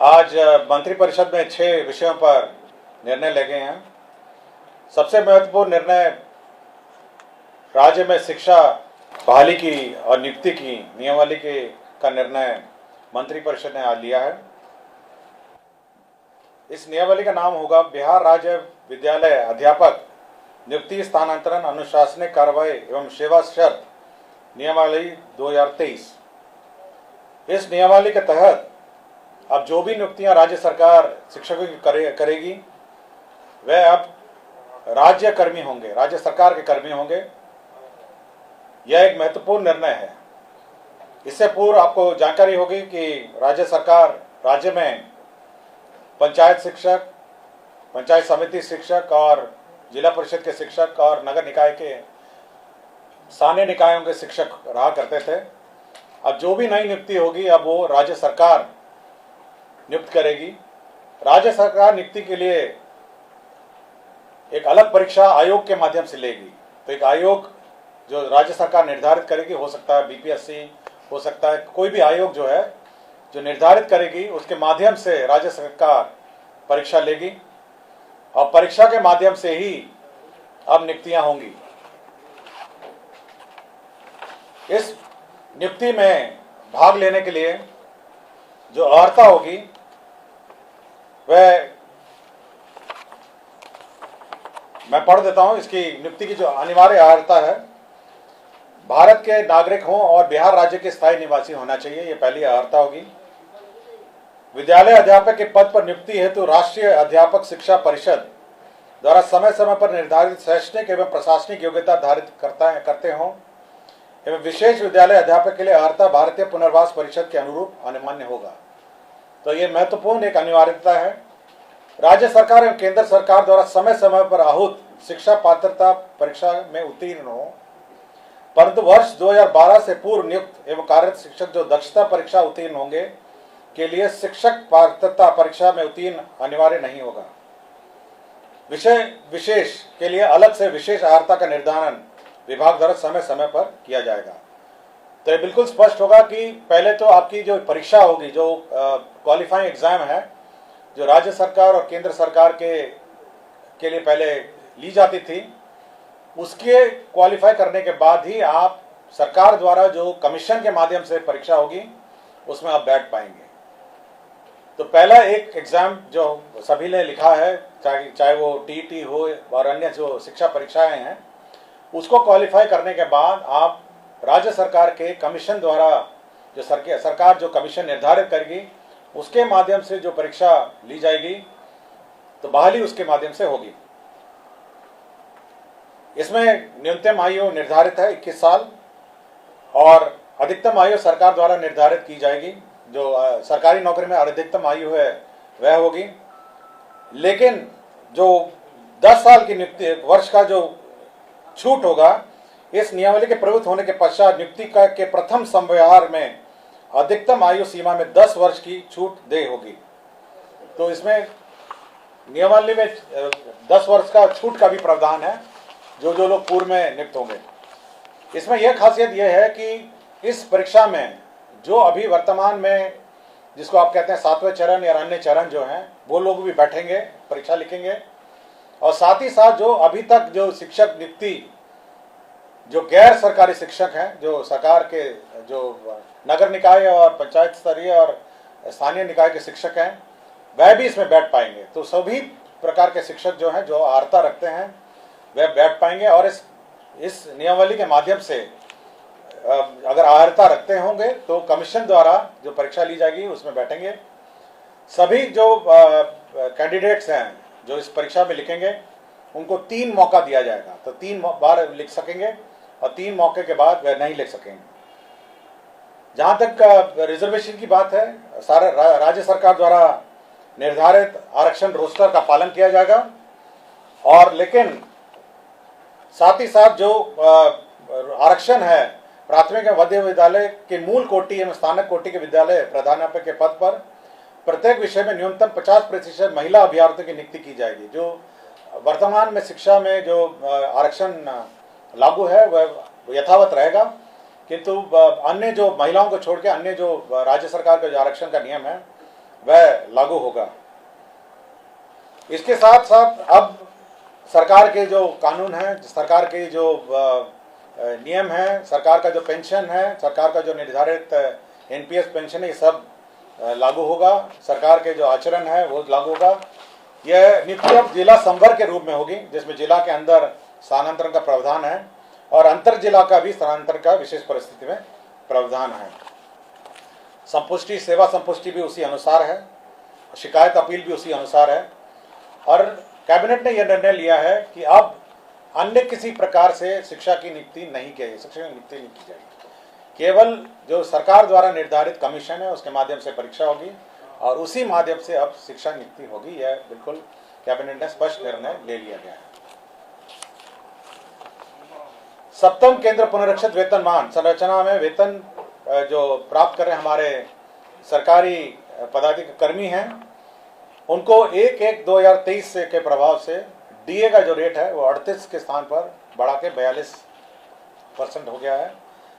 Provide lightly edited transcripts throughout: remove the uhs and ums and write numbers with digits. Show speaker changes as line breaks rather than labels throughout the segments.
आज मंत्रिपरिषद में 6 विषयों पर निर्णय ले गए हैं। सबसे महत्वपूर्ण निर्णय राज्य में शिक्षा बहाली की और नियुक्ति की नियमावली का निर्णय मंत्रिपरिषद ने आज लिया है। इस नियमावली का नाम होगा बिहार राज्य विद्यालय अध्यापक नियुक्ति स्थानांतरण अनुशासनिक कार्रवाई एवं सेवा शर्त नियमावली 2023। इस नियमावली के तहत अब जो भी नियुक्तियां राज्य सरकार शिक्षकों की करेगी वह अब राज्य कर्मी होंगे, राज्य सरकार के कर्मी होंगे। यह एक महत्वपूर्ण निर्णय है। इससे पूर्व आपको जानकारी होगी कि राज्य सरकार राज्य में पंचायत शिक्षक, पंचायत समिति शिक्षक और जिला परिषद के शिक्षक और नगर निकाय के स्थानीय निकायों के शिक्षक रहा करते थे। अब जो भी नई नियुक्ति होगी अब वो राज्य सरकार नियुक्त करेगी। राज्य सरकार नियुक्ति के लिए एक अलग परीक्षा आयोग के माध्यम से लेगी। तो एक आयोग जो राज्य सरकार निर्धारित करेगी, हो सकता है बीपीएससी, हो सकता है कोई भी आयोग जो है जो निर्धारित करेगी, उसके माध्यम से राज्य सरकार परीक्षा लेगी और परीक्षा के माध्यम से ही अब नियुक्तियां होंगी। इस नियुक्ति में भाग लेने के लिए जो अर्हता होगी वह मैं पढ़ देता हूं। इसकी नियुक्ति की जो अनिवार्य अर्हता है, भारत के नागरिक हों और बिहार राज्य के स्थायी निवासी होना चाहिए, ये पहली अर्हता होगी। विद्यालय अध्यापक के पद पर नियुक्ति हेतु राष्ट्रीय अध्यापक शिक्षा परिषद द्वारा समय समय पर निर्धारित शैक्षणिक एवं प्रशासनिक योग्यता धारित करते हों एवं विशेष विद्यालय अध्यापक के लिए अर्हता भारतीय पुनर्वास परिषद के अनुरूप अनिवार्य होगा। तो ये महत्वपूर्ण एक अनिवार्यता है। राज्य सरकार एवं केंद्र सरकार द्वारा समय समय पर आहूत शिक्षा पात्रता परीक्षा में उत्तीर्ण हो, परंतु वर्ष 2012 से पूर्व नियुक्त एवं कार्यरत शिक्षक जो दक्षता परीक्षा उत्तीर्ण होंगे के लिए शिक्षक पात्रता परीक्षा में उत्तीर्ण अनिवार्य नहीं होगा। विषय विशेष के लिए अलग से विशेष अर्हता का निर्धारण विभाग द्वारा समय समय पर किया जाएगा। तो ये बिल्कुल स्पष्ट होगा कि पहले तो आपकी जो परीक्षा होगी, जो क्वालिफाइंग एग्जाम है, जो राज्य सरकार और केंद्र सरकार के लिए पहले ली जाती थी, उसके क्वालिफाई करने के बाद ही आप सरकार द्वारा जो कमीशन के माध्यम से परीक्षा होगी उसमें आप बैठ पाएंगे। तो पहला एक एग्जाम जो सभी ने लिखा है, चाहे वो टीईटी हो और अन्य जो शिक्षा परीक्षाएं हैं, उसको क्वालिफाई करने के बाद आप राज्य सरकार के कमीशन द्वारा जो सरकार जो कमीशन निर्धारित करेगी उसके माध्यम से जो परीक्षा ली जाएगी तो बहाली उसके माध्यम से होगी। इसमें न्यूनतम आयु निर्धारित है 21 साल और अधिकतम आयु सरकार द्वारा निर्धारित की जाएगी। जो सरकारी नौकरी में अधिकतम आयु है वह होगी, लेकिन जो 10 साल की नियुक्ति वर्ष का जो छूट होगा, इस नियमावली के प्रवृत्त होने के पश्चात नियुक्ति के प्रथम संव्यवहार में अधिकतम आयु सीमा में 10 वर्ष की छूट दे होगी। तो इसमें नियमावली में 10 वर्ष का छूट का भी प्रावधान है जो लोग पूर्व में नियुक्त होंगे। इसमें यह खासियत यह है कि इस परीक्षा में जो अभी वर्तमान में जिसको आप कहते हैं 7वें चरण या अन्य चरण जो हैं, वो लोग भी बैठेंगे, परीक्षा लिखेंगे। और साथ ही साथ जो अभी तक जो शिक्षक नियुक्ति जो गैर सरकारी शिक्षक हैं, जो सरकार के जो नगर निकाय और पंचायत स्तरीय और स्थानीय निकाय के शिक्षक हैं, वह भी इसमें बैठ पाएंगे। तो सभी प्रकार के शिक्षक जो हैं, जो अर्हता रखते हैं, वह बैठ पाएंगे। और इस नियमावली के माध्यम से अगर अर्हता रखते होंगे तो कमीशन द्वारा जो परीक्षा ली जाएगी उसमें बैठेंगे। सभी जो कैंडिडेट्स हैं जो इस परीक्षा में लिखेंगे उनको 3 मौका दिया जाएगा। तो 3 बार लिख सकेंगे और 3 मौके के बाद वह नहीं लिख सकेंगे। जहां तक रिजर्वेशन की बात है, सारे राज्य सरकार द्वारा निर्धारित आरक्षण रोस्टर का पालन किया जाएगा। और लेकिन साथ ही साथ जो आरक्षण है प्राथमिक एवं मध्य विद्यालय के मूल कोटि एवं स्थानक कोटि के विद्यालय प्रधानाध्यापक के पद पर प्रत्येक विषय में न्यूनतम 50% महिला अभ्यर्थियों की नियुक्ति की जाएगी। जो वर्तमान में शिक्षा में जो आरक्षण लागू है वह यथावत रहेगा, किंतु अन्य जो महिलाओं को छोड़ के अन्य जो राज्य सरकार का जो आरक्षण का नियम है वह लागू होगा। इसके साथ साथ अब सरकार के जो कानून हैं, सरकार के जो नियम हैं, सरकार का जो पेंशन है, सरकार का जो निर्धारित एनपीएस पेंशन है, ये सब लागू होगा। सरकार के जो आचरण है वो लागू होगा। यह नीति अब जिला संवर्ग के रूप में होगी, जिसमें जिला के अंदर स्थानांतरण का प्रावधान है और अंतर जिला का भी स्थानांतरण का विशेष परिस्थिति में प्रावधान है। संपुष्टि, सेवा संपुष्टि भी उसी अनुसार है, शिकायत अपील भी उसी अनुसार है। और कैबिनेट ने यह निर्णय लिया है कि अब अन्य किसी प्रकार से शिक्षा की नियुक्ति नहीं की जाएगी, शिक्षक की नियुक्ति नहीं की जाएगी। केवल जो सरकार द्वारा निर्धारित कमीशन है उसके माध्यम से परीक्षा होगी और उसी माध्यम से अब शिक्षा नियुक्ति होगी। यह बिल्कुल कैबिनेट ने स्पष्ट निर्णय ले लिया गया है। सप्तम केंद्र पुनरीक्षित वेतनमान संरचना में वेतन जो प्राप्त कर रहे हमारे सरकारी पदाधिकारी कर्मी हैं, उनको 1/1/2023 के प्रभाव से डीए का जो रेट है वो 38 के स्थान पर बढ़ा के 42% हो गया है।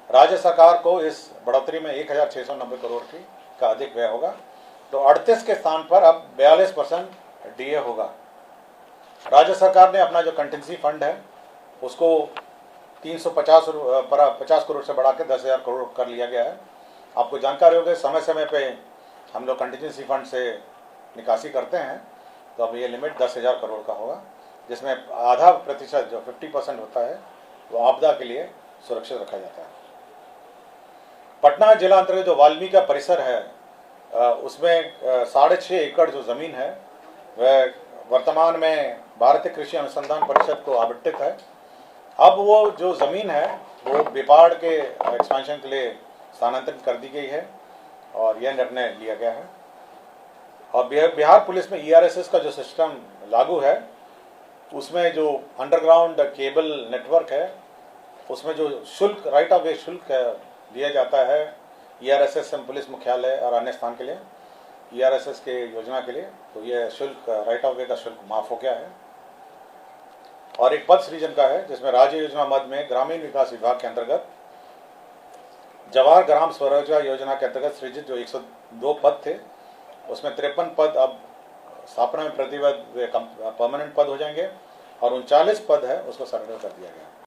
राज्य सरकार को इस बढ़ोतरी में 1690 करोड़ का अधिक व्यय होगा, तो 38 के स्थान पर अब 42% डीए होगा। राज्य सरकार ने अपना जो कंटिजेंसी फंड है उसको 350 करोड़ से बढ़ा के 10,000 करोड़ कर लिया गया है। आपको जानकारी होगी, समय समय पे हम लोग कंटिजेंसी फंड से निकासी करते हैं, तो अब ये लिमिट 10,000 करोड़ का होगा, जिसमें आधा प्रतिशत जो 50% होता है वो आपदा के लिए सुरक्षित रखा जाता है। पटना जिला अंतर्गत जो वाल्मीकि का परिसर है उसमें 6.5 एकड़ जो जमीन है वह वर्तमान में भारतीय कृषि अनुसंधान परिषद को आवंटित है। अब वो जो जमीन है वो बिपाड़ के एक्सपेंशन के लिए स्थानांतरित कर दी गई है और यह निर्णय लिया गया है। और बिहार पुलिस में ईआरएसएस का जो सिस्टम लागू है उसमें जो अंडरग्राउंड केबल नेटवर्क है उसमें जो शुल्क, राइट ऑफ वे शुल्क दिया जाता है ईआरएसएस पुलिस मुख्यालय और अन्य स्थान के लिए, ईआरएसएस के योजना के लिए, तो यह शुल्क, राइट ऑफ वे का शुल्क माफ हो गया है। और एक पद सृजन का है जिसमें राज्य योजना मद में ग्रामीण विकास विभाग के अंतर्गत जवाहर ग्राम स्वरोजगार योजना के अंतर्गत सृजित जो 102 पद थे उसमें 53 पद अब स्थापना में प्रतिबद्ध परमानेंट पद हो जाएंगे और 39 पद है उसको सरेंडर कर दिया गया।